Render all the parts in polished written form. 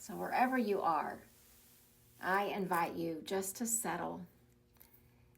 So wherever you are, I invite you just to settle.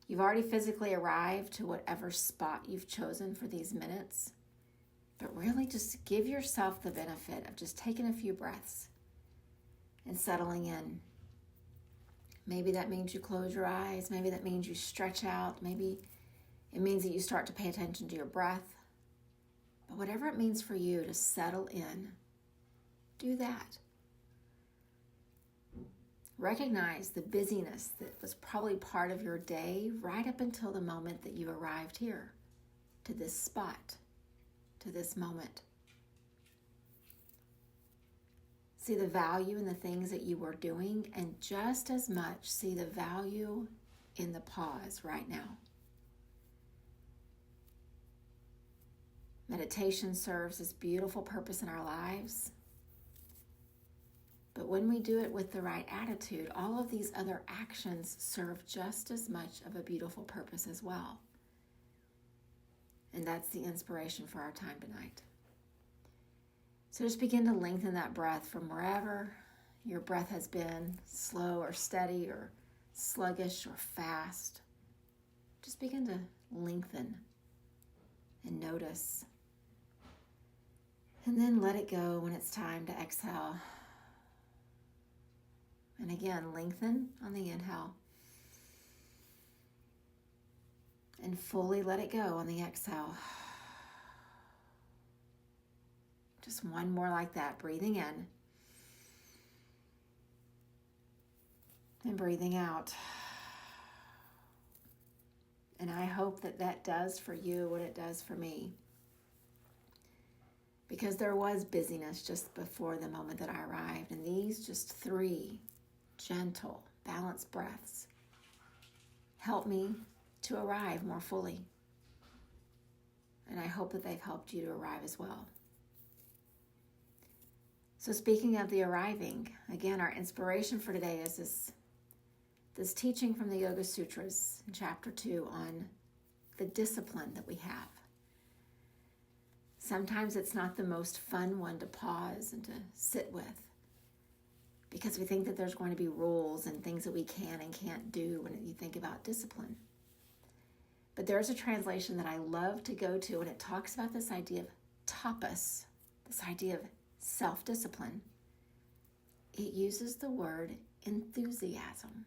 You've already physically arrived to whatever spot you've chosen for these minutes, but really just give yourself the benefit of just taking a few breaths and settling in. Maybe that means you close your eyes. Maybe that means you stretch out. Maybe it means that you start to pay attention to your breath. But whatever it means for you to settle in, do that. Recognize the busyness that was probably part of your day right up until the moment that you arrived here, to this spot, to this moment. See the value in the things that you were doing, and just as much see the value in the pause right now. Meditation serves this beautiful purpose in our lives. But when we do it with the right attitude, all of these other actions serve just as much of a beautiful purpose as well. And that's the inspiration for our time tonight. So just begin to lengthen that breath from wherever your breath has been, slow or steady or sluggish or fast. Just begin to lengthen and notice. And then let it go when it's time to exhale. And again, lengthen on the inhale. And fully let it go on the exhale. Just one more like that, breathing in. And breathing out. And I hope that that does for you what it does for me. Because there was busyness just before the moment that I arrived. And these just 3 gentle, balanced breaths help me to arrive more fully. And I hope that they've helped you to arrive as well. So speaking of the arriving, again, our inspiration for today is this teaching from the Yoga Sutras in chapter 2 on the discipline that we have. Sometimes it's not the most fun one to pause and to sit with, because we think that there's going to be rules and things that we can and can't do when you think about discipline. But there's a translation that I love to go to, and it talks about this idea of tapas, this idea of self-discipline. It uses the word enthusiasm.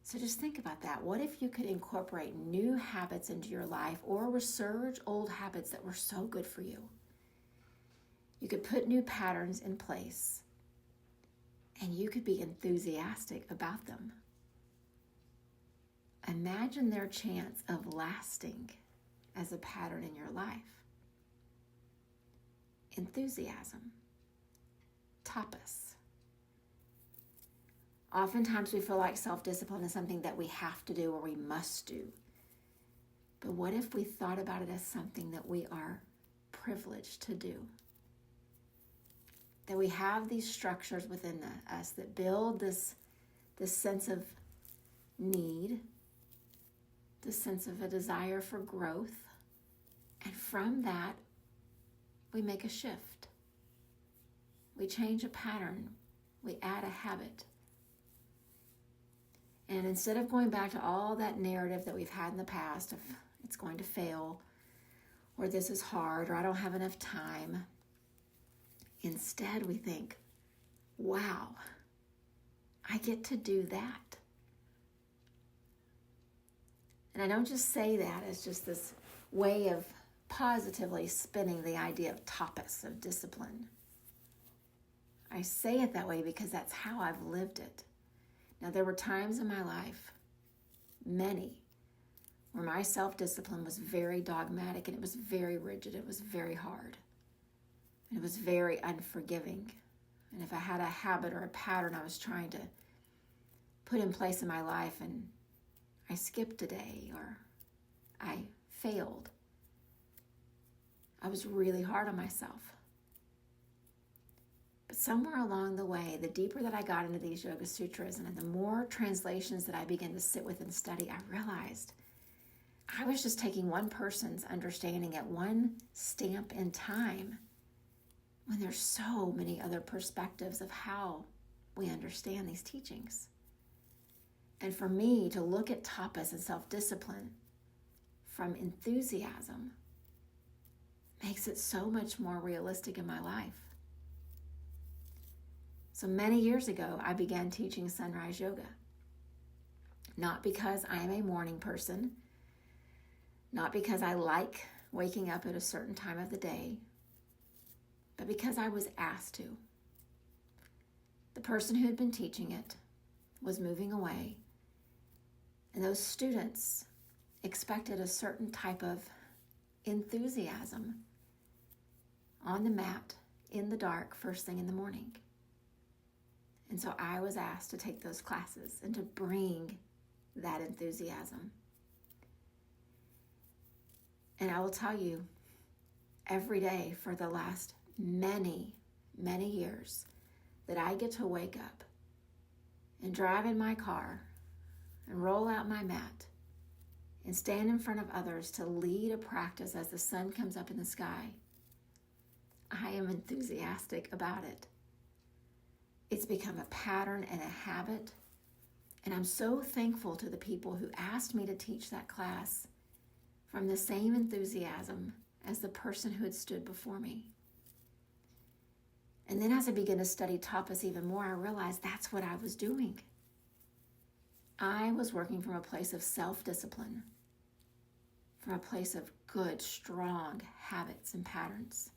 So just think about that. What if you could incorporate new habits into your life or resurge old habits that were so good for you? You could put new patterns in place, and you could be enthusiastic about them. Imagine their chance of lasting as a pattern in your life. Enthusiasm. Tapas. Oftentimes we feel like self-discipline is something that we have to do or we must do. But what if we thought about it as something that we are privileged to do? That we have these structures within us that build this sense of need, this sense of a desire for growth, and from that, we make a shift. We change a pattern. We add a habit. And instead of going back to all that narrative that we've had in the past of it's going to fail, or this is hard, or I don't have enough time, instead we think, wow, I get to do that. And I don't just say that as just this way of positively spinning the idea of tapas, of discipline. I say it that way because that's how I've lived it. Now, there were times in my life, many, where my self-discipline was very dogmatic and it was very rigid. It was very hard. And it was very unforgiving. And if I had a habit or a pattern I was trying to put in place in my life and I skipped a day or I failed, I was really hard on myself. But somewhere along the way, the deeper that I got into these Yoga Sutras and the more translations that I began to sit with and study, I realized I was just taking one person's understanding at one stamp in time when there's so many other perspectives of how we understand these teachings? And for me to look at tapas and self-discipline from enthusiasm makes it so much more realistic in my life. So many years ago, I began teaching sunrise yoga. Not because I am a morning person, not because I like waking up at a certain time of the day, but because I was asked to. The person who had been teaching it was moving away, and those students expected a certain type of enthusiasm on the mat in the dark first thing in the morning. And so I was asked to take those classes and to bring that enthusiasm. And I will tell you, every day for the last many, many years, that I get to wake up and drive in my car and roll out my mat and stand in front of others to lead a practice as the sun comes up in the sky, I am enthusiastic about it. It's become a pattern and a habit, and I'm so thankful to the people who asked me to teach that class from the same enthusiasm as the person who had stood before me. And then as I began to study tapas even more, I realized that's what I was doing. I was working from a place of self-discipline, from a place of good, strong habits and patterns,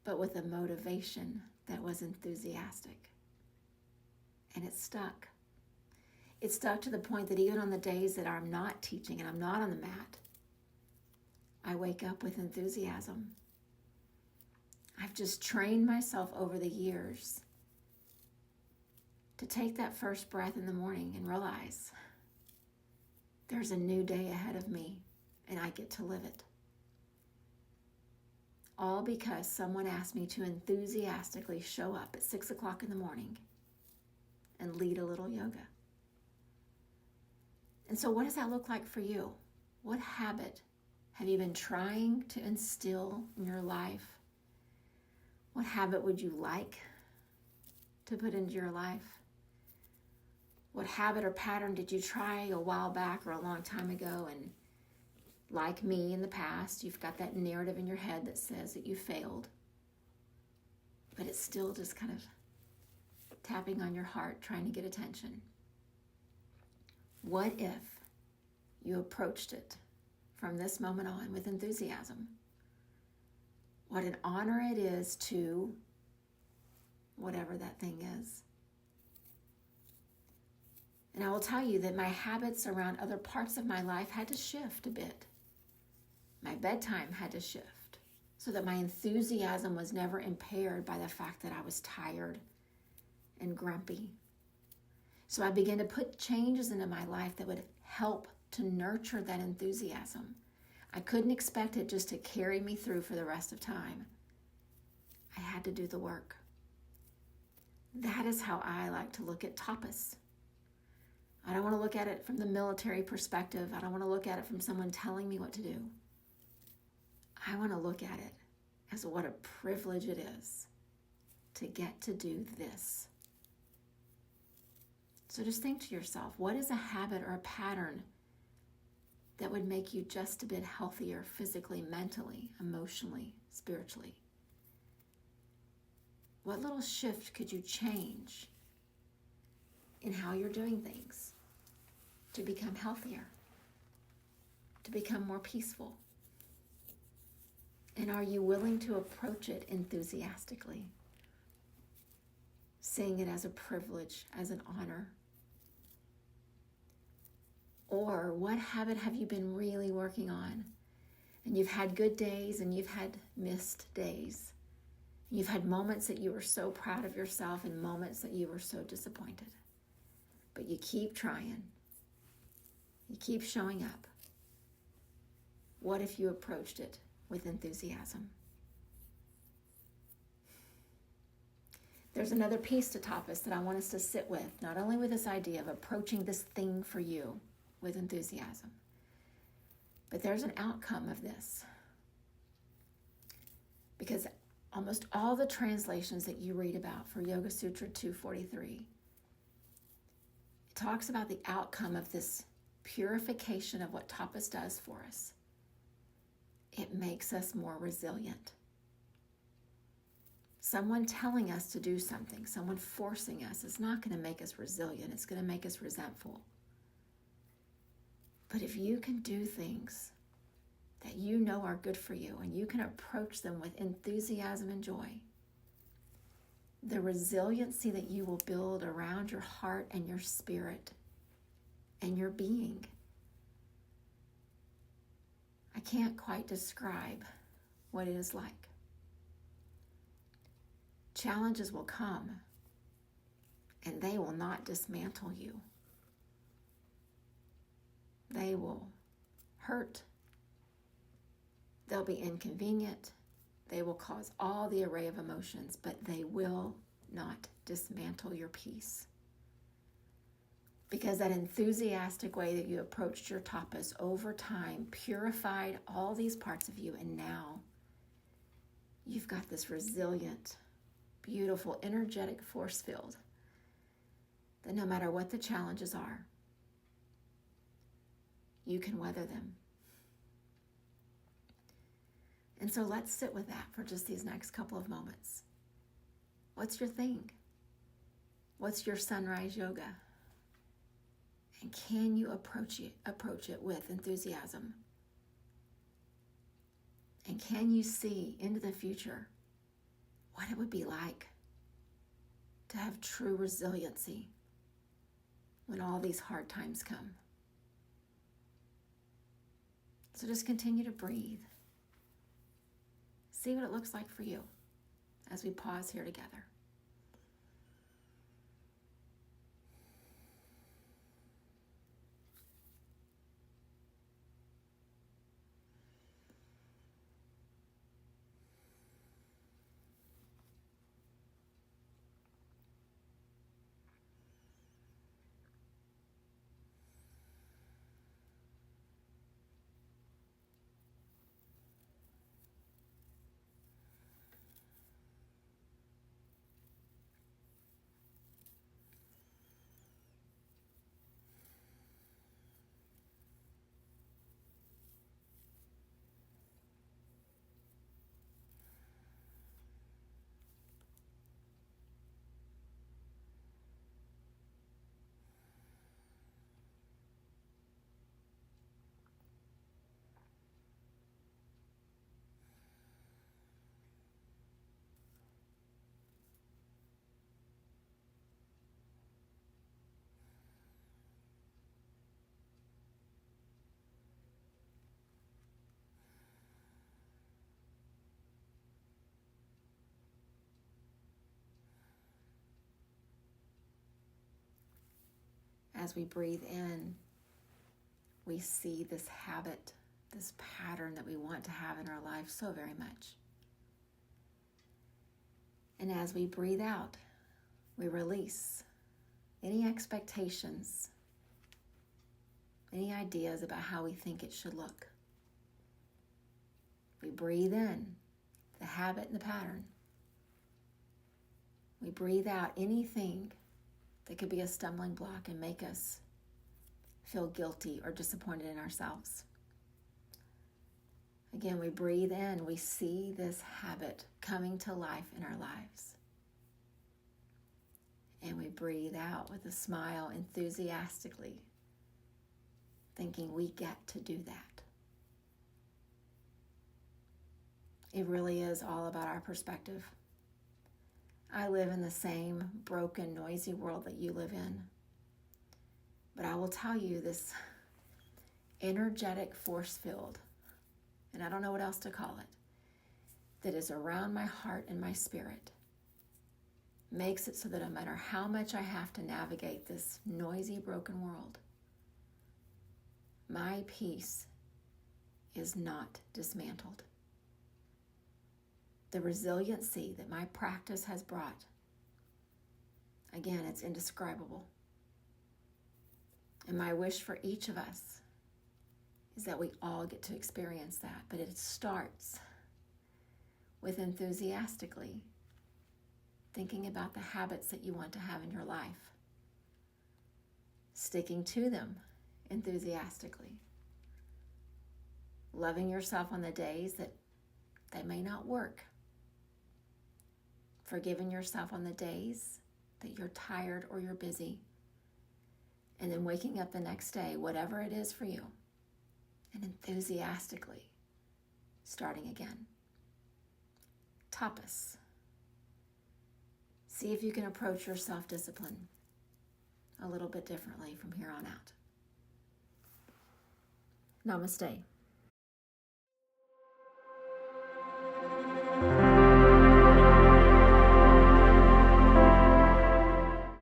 but with a motivation that was enthusiastic. And it stuck. It stuck to the point that even on the days that I'm not teaching and I'm not on the mat, I wake up with enthusiasm. I've just trained myself over the years to take that first breath in the morning and realize there's a new day ahead of me and I get to live it. All because someone asked me to enthusiastically show up at 6 o'clock in the morning and lead a little yoga. And so what does that look like for you? What habit have you been trying to instill in your life? What habit would you like to put into your life? What habit or pattern did you try a while back or a long time ago, and like me in the past, you've got that narrative in your head that says that you failed, but it's still just kind of tapping on your heart, trying to get attention. What if you approached it from this moment on with enthusiasm? What an honor it is to whatever that thing is. And I will tell you that my habits around other parts of my life had to shift a bit. My bedtime had to shift so that my enthusiasm was never impaired by the fact that I was tired and grumpy. So I began to put changes into my life that would help to nurture that enthusiasm. I couldn't expect it just to carry me through for the rest of time. I had to do the work. That is how I like to look at tapas. I don't want to look at it from the military perspective. I don't want to look at it from someone telling me what to do. I want to look at it as what a privilege it is to get to do this. So just think to yourself, what is a habit or a pattern that would make you just a bit healthier physically, mentally, emotionally, spiritually? What little shift could you change in how you're doing things to become healthier, to become more peaceful? And are you willing to approach it enthusiastically, seeing it as a privilege, as an honor? Or what habit have you been really working on? And you've had good days and you've had missed days. You've had moments that you were so proud of yourself and moments that you were so disappointed. But you keep trying. You keep showing up. What if you approached it with enthusiasm? There's another piece to tapas that I want us to sit with, not only with this idea of approaching this thing for you with enthusiasm, but there's an outcome of this. Because almost all the translations that you read about for Yoga Sutra 243, it talks about the outcome of this purification of what tapas does for us. It makes us more resilient. Someone telling us to do something, someone forcing us, is not going to make us resilient. It's going to make us resentful. But if you can do things that you know are good for you and you can approach them with enthusiasm and joy, the resiliency that you will build around your heart and your spirit and your being, I can't quite describe what it is like. Challenges will come, and they will not dismantle you. They will hurt. They'll be inconvenient. They will cause all the array of emotions, but they will not dismantle your peace. Because that enthusiastic way that you approached your tapas over time purified all these parts of you, and now you've got this resilient, beautiful, energetic force field that no matter what the challenges are, you can weather them. And so let's sit with that for just these next couple of moments. What's your thing? What's your sunrise yoga? And can you approach it with enthusiasm? And can you see into the future what it would be like to have true resiliency when all these hard times come? So just continue to breathe. See what it looks like for you as we pause here together. As we breathe in, we see this habit, this pattern that we want to have in our life so very much. And as we breathe out, we release any expectations, any ideas about how we think it should look. We breathe in the habit and the pattern. We breathe out anything that could be a stumbling block and make us feel guilty or disappointed in ourselves. Again, we breathe in, we see this habit coming to life in our lives. And we breathe out with a smile enthusiastically, thinking we get to do that. It really is all about our perspective. I live in the same broken, noisy world that you live in. But I will tell you, this energetic force field, and I don't know what else to call it, that is around my heart and my spirit, makes it so that no matter how much I have to navigate this noisy, broken world, my peace is not dismantled. The resiliency that my practice has brought, again, it's indescribable. And my wish for each of us is that we all get to experience that. But it starts with enthusiastically, thinking about the habits that you want to have in your life, sticking to them enthusiastically, loving yourself on the days that they may not work, forgiving yourself on the days that you're tired or you're busy, and then waking up the next day, whatever it is for you, and enthusiastically starting again. Tapas. See if you can approach your self-discipline a little bit differently from here on out. Namaste.